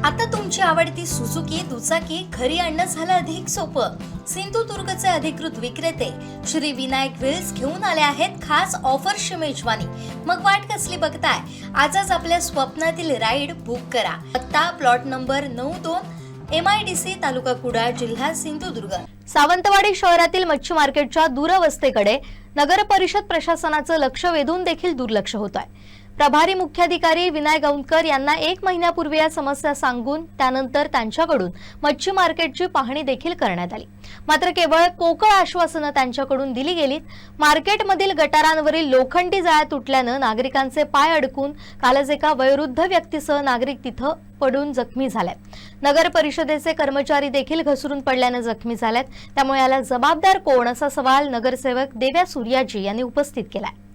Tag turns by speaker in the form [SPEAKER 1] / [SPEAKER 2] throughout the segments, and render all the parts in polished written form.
[SPEAKER 1] आता तुमची आवडती सुझुकी दुचाकी घरी आणणं झालं अधिक सोपं. सिंधुदुर्गचे अधिकृत विक्रेते श्री विनायक व्हील्स घेऊन आले आहेत खास ऑफरची मेजवानी. मग वाट कसली बघताय? आजच आपल्या स्वप्नातील राईड बुक करा. पत्ता प्लॉट नंबर 92 MIDC तालुका कुडाळ जिल्हा सिंधुदुर्ग.
[SPEAKER 2] सावंतवाडी शहरातील मच्छी मार्केटच्या दूरवस्थेकडे नगर परिषद प्रशासनाचं लक्ष वेधून देखील दुर्लक्ष होत आहे. प्रभारी मुख्याधिकारी विनायक गौंडकर यांना 1 महिन्यापूर्वी या समस्या सांगून त्यानंतर त्यांच्याकडून मच्छी मार्केटची पाहणी देखील करण्यात आली. मात्र केवळ पोकळ आश्वासनं त्यांच्याकडून दिली गेलीत. मार्केटमधील गटारांवरील लोखंडी जाळ्या तुटल्यानं नागरिकांचे पाय अडकून कालच एका वयोवृद्ध व्यक्तीसह नागरिक तिथं पडून जखमी झालेत. नगर परिषदेचे कर्मचारी देखील घसरून पडल्यानं जखमी झालेत. त्यामुळे याला जबाबदार कोण असा सवाल नगरसेवक देव्या सूर्याजी यांनी उपस्थित केलाय.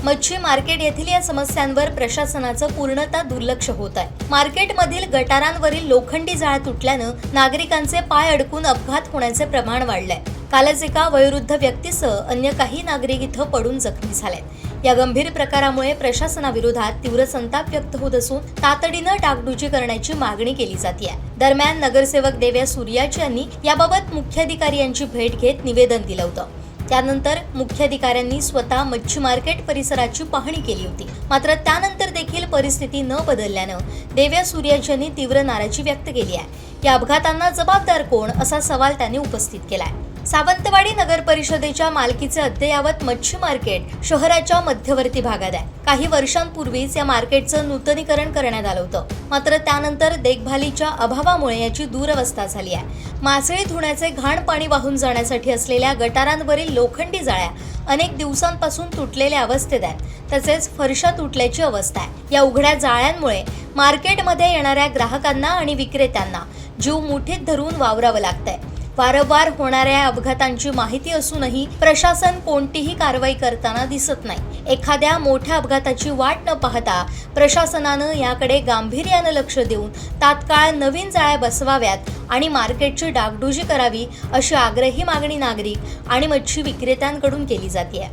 [SPEAKER 1] मच्छी मार्केट येथील या समस्यांवर प्रशासनाचं पूर्णतः दुर्लक्ष होत आहे. मार्केटमधील गटारांवरील लोखंडी जाळ्या तुटल्यानं नागरिकांचे पाय अडकून अपघात होण्याचे प्रमाण वाढलंय. कालच एका वयोवृद्ध व्यक्तीसह अन्य काही नागरिक इथं पडून जखमी झालेत. या गंभीर प्रकारामुळे प्रशासनाविरोधात तीव्र संताप व्यक्त होत असून तातडीनं डागडुजी करण्याची मागणी केली जाते. दरम्यान नगरसेवक देव्या सूर्याजी यांनी याबाबत मुख्याधिकारी यांची भेट घेत निवेदन दिलं होतं. त्यानंतर मुख्याधिकाऱ्यांनी स्वतः मच्छी मार्केट परिसराची पाहणी केली होती. मात्र त्यानंतर देखील परिस्थिती न बदलल्यानं देव्या सूर्याजी यांनी तीव्र नाराजी व्यक्त केली आहे. या अपघातांना जबाबदार कोण असा सवाल त्यांनी उपस्थित केलाय. सावंतवाडी नगर परिषदेच्या मालकीचे अद्ययावत मच्छी मार्केट शहराच्या मध्यवर्ती भागात आहे. काही वर्षांपूर्वीच या मार्केटचं नूतनीकरण करण्यात आलं होतं. मात्र त्यानंतर देखभालीच्या अभावामुळे याची दुरवस्था झाली आहे. मासळी धुण्याचे घाण पाणी वाहून जाण्यासाठी असलेल्या गटारांवरील लोखंडी जाळ्या अनेक दिवसांपासून तुटलेल्या अवस्थेत आहेत. तसेच फरशा तुटल्याची अवस्था आहे. या उघड्या जाळ्यांमुळे मार्केटमध्ये येणाऱ्या ग्राहकांना आणि विक्रेत्यांना जीव मुठीत धरून वावरावं लागतंय. वारंवार होणाऱ्या अपघातांची माहिती असूनही प्रशासन कोणतीही कारवाई करताना दिसत नाही. एखाद्या मोठ्या अपघाताची वाट न पाहता प्रशासनानं याकडे गांभीर्यानं लक्ष देऊन तात्काळ नवीन जाळ्या बसवाव्यात आणि मार्केटची डागडुजी करावी अशी आग्रही मागणी नागरिक आणि मच्छी विक्रेत्यांकडून केली जाते.